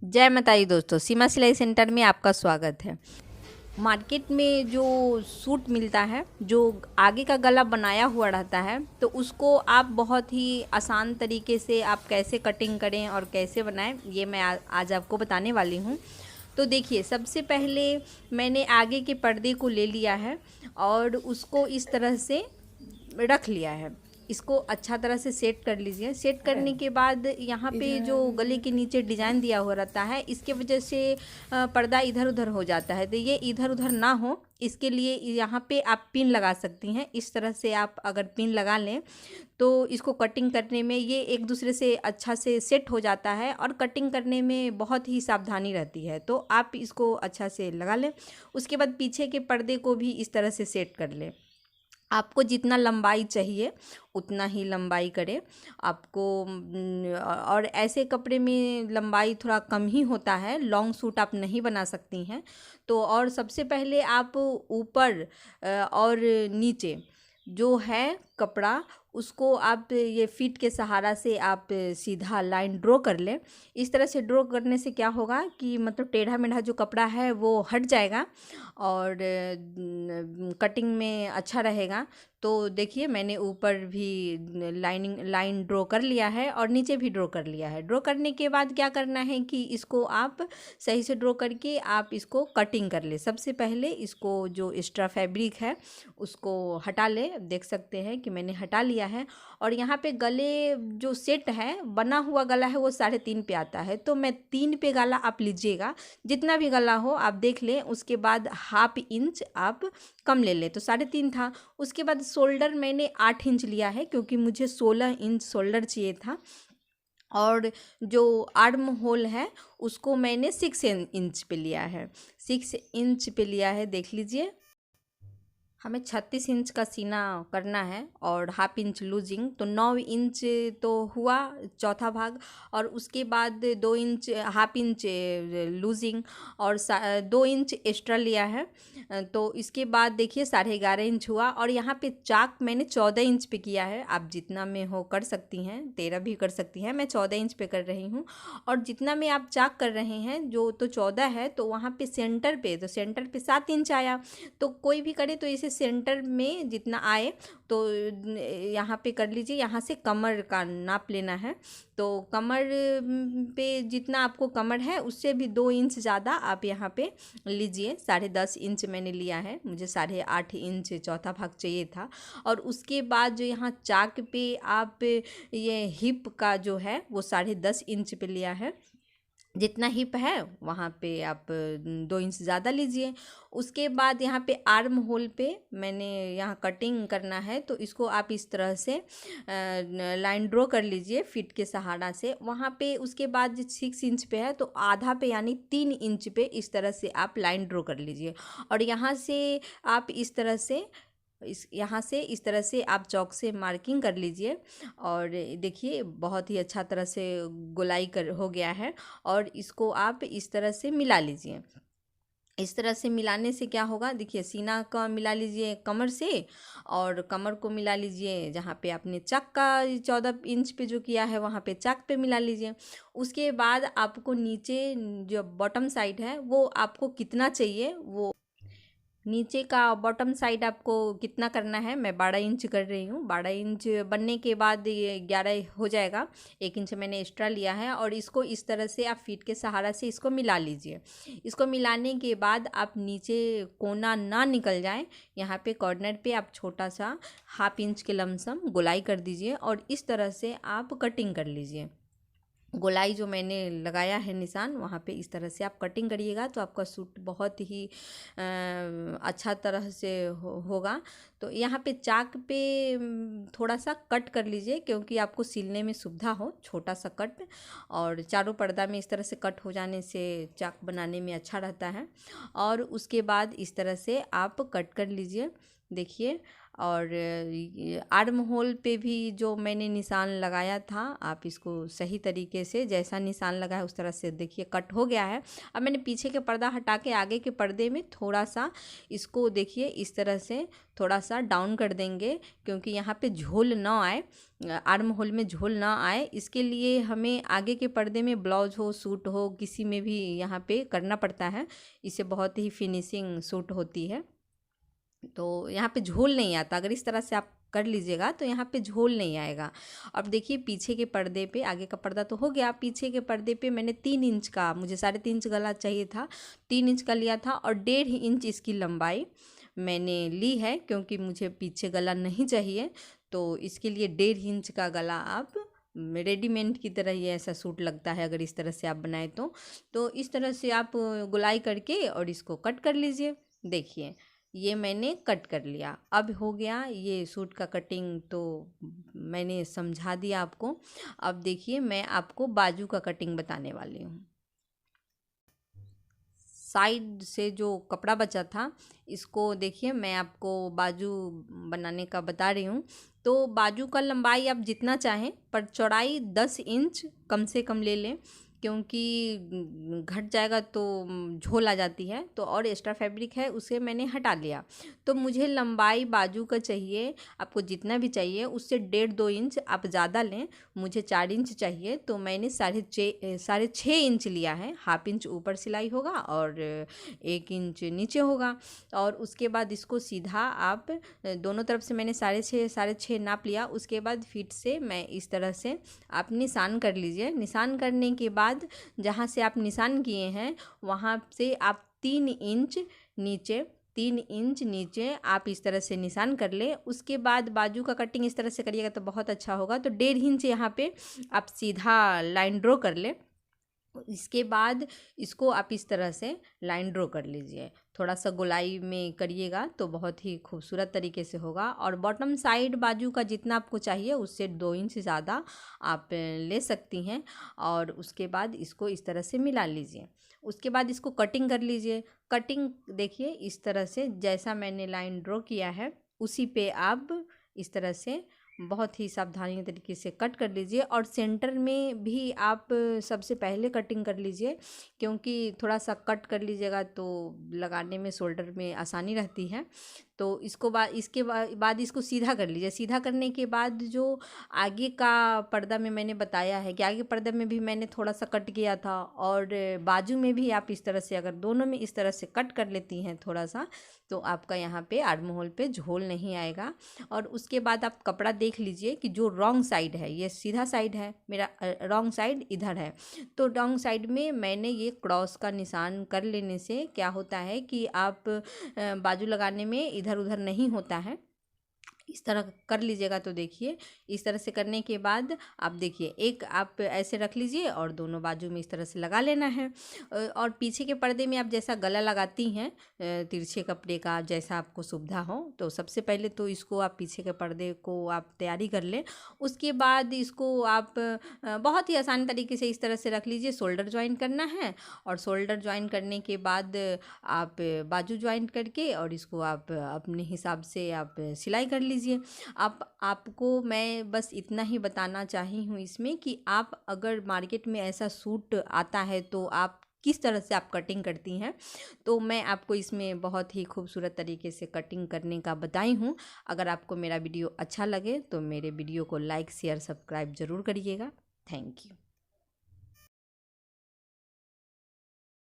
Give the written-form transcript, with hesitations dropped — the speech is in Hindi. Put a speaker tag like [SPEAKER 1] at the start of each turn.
[SPEAKER 1] जय माता दी दोस्तों, सीमा सिलाई सेंटर में आपका स्वागत है। मार्केट में जो सूट मिलता है, जो आगे का गला बनाया हुआ रहता है, तो उसको आप बहुत ही आसान तरीके से आप कैसे कटिंग करें और कैसे बनाएं, ये मैं आज आपको बताने वाली हूँ। तो देखिए, सबसे पहले मैंने आगे के पर्दे को ले लिया है और उसको इस तरह से रख लिया है। इसको अच्छा तरह से सेट कर लीजिए। सेट करने के बाद यहाँ पे जो गले के नीचे डिज़ाइन दिया हुआ रहता है, इसके वजह से पर्दा इधर उधर हो जाता है, तो ये इधर उधर ना हो इसके लिए यहाँ पे आप पिन लगा सकती हैं। इस तरह से आप अगर पिन लगा लें तो इसको कटिंग करने में ये एक दूसरे से अच्छा से सेट हो जाता है और कटिंग करने में बहुत ही सावधानी रहती है। तो आप इसको अच्छा से लगा लें। उसके बाद पीछे के पर्दे को भी इस तरह से सेट कर लें। आपको जितना लंबाई चाहिए उतना ही लंबाई करें आपको। और ऐसे कपड़े में लंबाई थोड़ा कम ही होता है, लॉन्ग सूट आप नहीं बना सकती हैं। तो और सबसे पहले आप ऊपर और नीचे जो है कपड़ा, उसको आप ये फीट के सहारा से आप सीधा लाइन ड्रॉ कर लें। इस तरह से ड्रॉ करने से क्या होगा कि मतलब टेढ़ा मेढ़ा जो कपड़ा है वो हट जाएगा और कटिंग में अच्छा रहेगा। तो देखिए, मैंने ऊपर भी लाइन ड्रॉ कर लिया है और नीचे भी ड्रॉ कर लिया है। ड्रॉ करने के बाद क्या करना है कि इसको आप सही से ड्रॉ करके आप इसको कटिंग कर ले। सबसे पहले इसको जो एक्स्ट्रा फैब्रिक है उसको हटा ले। देख सकते हैं कि मैंने हटा लिया है। और यहाँ पे गले जो सेट है, बना हुआ गला है, वो 3.5 पे आता है, तो मैं 3 पे गला आप लीजिएगा। जितना भी गला हो आप देख लें। उसके बाद 1/2 इंच आप कम ले लें, तो 3.5 था। उसके बाद शोल्डर मैंने 8 इंच लिया है क्योंकि मुझे 16 इंच शोल्डर चाहिए था। और जो आर्म होल है उसको मैंने 6 इंच पे लिया है। 6 इंच पे लिया है, देख लीजिए। हमें 36 इंच का सीना करना है और 1/2 इंच लूजिंग, तो 9 इंच तो हुआ चौथा भाग। और उसके बाद 2 इंच 1/2 इंच लूजिंग और 2 इंच एक्स्ट्रा लिया है। तो इसके बाद देखिए 11.5 इंच हुआ। और यहाँ पे चाक मैंने 14 इंच पे किया है। आप जितना में हो कर सकती हैं, 13 भी कर सकती हैं, मैं 14 इंच पे कर रही हूँ। और जितना में आप चाक कर रहे हैं जो तो 14 है, तो वहाँ पे सेंटर पे 7 इंच आया। तो कोई भी करे तो इसे सेंटर में जितना आए तो यहाँ पे कर लीजिए। यहाँ से कमर का नाप लेना है, तो कमर पे जितना आपको कमर है उससे भी 2 इंच ज़्यादा आप यहाँ पे लीजिए। 10.5 इंच मैंने लिया है, मुझे 8.5 इंच चौथा भाग चाहिए था। और उसके बाद जो यहाँ चाक पे आप ये हिप का जो है वो 10.5 इंच पे लिया है। जितना हिप है वहाँ पे आप 2 इंच ज़्यादा लीजिए। उसके बाद यहाँ पे आर्म होल पे मैंने यहाँ कटिंग करना है, तो इसको आप इस तरह से लाइन ड्रॉ कर लीजिए फीट के सहारा से। वहाँ पे उसके बाद जो 6 इंच पे है तो आधा पे यानी 3 इंच पे इस तरह से आप लाइन ड्रॉ कर लीजिए। और यहाँ से आप इस तरह से यहाँ से इस तरह से आप चौक से मार्किंग कर लीजिए। और देखिए बहुत ही अच्छा तरह से गोलाई कर हो गया है। और इसको आप इस तरह से मिला लीजिए। इस तरह से मिलाने से क्या होगा, देखिए सीना का मिला लीजिए कमर से, और कमर को मिला लीजिए जहाँ पे आपने चाक का 14 इंच पे जो किया है वहाँ पे चाक पे मिला लीजिए। उसके बाद आपको नीचे जो बॉटम साइड है वो आपको कितना चाहिए, वो नीचे का बॉटम साइड आपको कितना करना है, मैं 12 इंच कर रही हूँ। 12 इंच बनने के बाद ये 11 हो जाएगा। 1 इंच मैंने एक्स्ट्रा लिया है। और इसको इस तरह से आप फीट के सहारा से इसको मिला लीजिए। इसको मिलाने के बाद आप नीचे कोना ना निकल जाए, यहाँ पे कॉर्नर पे आप छोटा सा 1/2 इंच के लमसम गोलाई कर दीजिए और इस तरह से आप कटिंग कर लीजिए। गोलाई जो मैंने लगाया है निशान, वहाँ पे इस तरह से आप कटिंग करिएगा तो आपका सूट बहुत ही अच्छा तरह से होगा। तो यहाँ पे चाक पे थोड़ा सा कट कर लीजिए क्योंकि आपको सिलने में सुविधा हो, छोटा सा कट। और चारों पर्दा में इस तरह से कट हो जाने से चाक बनाने में अच्छा रहता है। और उसके बाद इस तरह से आप कट कर लीजिए। देखिए और आर्म होल पे भी जो मैंने निशान लगाया था, आप इसको सही तरीके से जैसा निशान लगाया उस तरह से देखिए कट हो गया है। अब मैंने पीछे के पर्दा हटा के आगे के पर्दे में थोड़ा सा इसको देखिए इस तरह से थोड़ा सा डाउन कर देंगे, क्योंकि यहाँ पे झोल ना आए, आर्म होल में झोल ना आए। इसके लिए हमें आगे के पर्दे में ब्लाउज हो, सूट हो, किसी में भी यहाँ पे करना पड़ता है। इससे बहुत ही फिनिशिंग सूट होती है। तो यहाँ पे झोल नहीं आता, अगर इस तरह से आप कर लीजिएगा तो यहाँ पे झोल नहीं आएगा। अब देखिए पीछे के पर्दे पे, आगे का पर्दा तो हो गया, पीछे के पर्दे पे मैंने 3 इंच का, मुझे 3.5 इंच गला चाहिए था, 3 इंच का लिया था और 1.5 इंच इसकी लंबाई मैंने ली है, क्योंकि मुझे पीछे गला नहीं चाहिए। तो इसके लिए 1.5 इंच का गला आप रेडीमेड की तरह ये ऐसा सूट लगता है अगर इस तरह से आप बनाए तो इस तरह से आप गुलाई करके और इसको कट कर लीजिए। देखिए ये मैंने कट कर लिया। अब हो गया ये सूट का कटिंग, तो मैंने समझा दिया आपको। अब देखिए मैं आपको बाजू का कटिंग बताने वाली हूँ। साइड से जो कपड़ा बचा था इसको देखिए मैं आपको बाजू बनाने का बता रही हूँ। तो बाजू का लंबाई आप जितना चाहें, पर चौड़ाई 10 इंच कम से कम ले लें, क्योंकि घट जाएगा तो झोल आ जाती है। तो और एक्स्ट्रा फैब्रिक है उसे मैंने हटा लिया। तो मुझे लंबाई बाजू का चाहिए, आपको जितना भी चाहिए उससे 1.5-2 इंच आप ज़्यादा लें। मुझे 4 इंच चाहिए, तो मैंने 6.5 इंच लिया है। हाफ इंच ऊपर सिलाई होगा और 1 इंच नीचे होगा। और उसके बाद इसको सीधा आप दोनों तरफ से मैंने 6.5 नाप लिया। उसके बाद फिट से मैं इस तरह से आप निशान कर लीजिए। निशान करने के बाद जहाँ से आप निशान किए हैं वहाँ से आप 3 इंच नीचे आप इस तरह से निशान कर ले। उसके बाद बाजू का कटिंग इस तरह से करिएगा तो बहुत अच्छा होगा। तो 1.5 इंच यहाँ पे आप सीधा लाइन ड्रॉ कर ले। इसके बाद इसको आप इस तरह से लाइन ड्रॉ कर लीजिए। थोड़ा सा गोलाई में करिएगा तो बहुत ही खूबसूरत तरीके से होगा। और बॉटम साइड बाजू का जितना आपको चाहिए उससे 2 इंच ज़्यादा आप ले सकती हैं। और उसके बाद इसको इस तरह से मिला लीजिए। उसके बाद इसको कटिंग कर लीजिए। कटिंग देखिए इस तरह से जैसा मैंने लाइन ड्रॉ किया है उसी पे आप इस तरह से बहुत ही सावधानी तरीके से कट कर लीजिए। और सेंटर में भी आप सबसे पहले कटिंग कर लीजिए, क्योंकि थोड़ा सा कट कर लीजिएगा तो लगाने में शोल्डर में आसानी रहती है। तो इसके बाद इसको सीधा कर लीजिए। सीधा करने के बाद जो आगे का पर्दा में मैंने बताया है कि आगे पर्दा में भी मैंने थोड़ा सा कट किया था, और बाजू में भी आप इस तरह से अगर दोनों में इस तरह से कट कर लेती हैं थोड़ा सा, तो आपका यहाँ पे आर्म होल पे झोल नहीं आएगा। और उसके बाद आप कपड़ा देख लीजिए कि जो रॉन्ग साइड है, ये सीधा साइड है, मेरा रॉन्ग साइड इधर है। तो रॉन्ग साइड में मैंने ये क्रॉस का निशान कर लेने से क्या होता है कि आप बाजू लगाने में इधर उधर नहीं होता है। इस तरह कर लीजिएगा। तो देखिए इस तरह से करने के बाद आप देखिए एक आप ऐसे रख लीजिए और दोनों बाजू में इस तरह से लगा लेना है। और पीछे के पर्दे में आप जैसा गला लगाती हैं तिरछे कपड़े का, जैसा आपको सुविधा हो, तो सबसे पहले तो इसको आप पीछे के पर्दे को आप तैयारी कर लें। उसके बाद इसको आप बहुत ही आसान तरीके से इस तरह से रख लीजिए। शोल्डर ज्वाइन करना है और शोल्डर ज्वाइन करने के बाद आप बाजू ज्वाइन करके और इसको आप अपने हिसाब से आप सिलाई कर लीजिए। आपको मैं बस इतना ही बताना चाही हूँ इसमें कि आप अगर मार्केट में ऐसा सूट आता है तो आप किस तरह से आप कटिंग करती हैं, तो मैं आपको इसमें बहुत ही खूबसूरत तरीके से कटिंग करने का बताई हूँ। अगर आपको मेरा वीडियो अच्छा लगे तो मेरे वीडियो को लाइक शेयर सब्सक्राइब ज़रूर करिएगा। Thank you.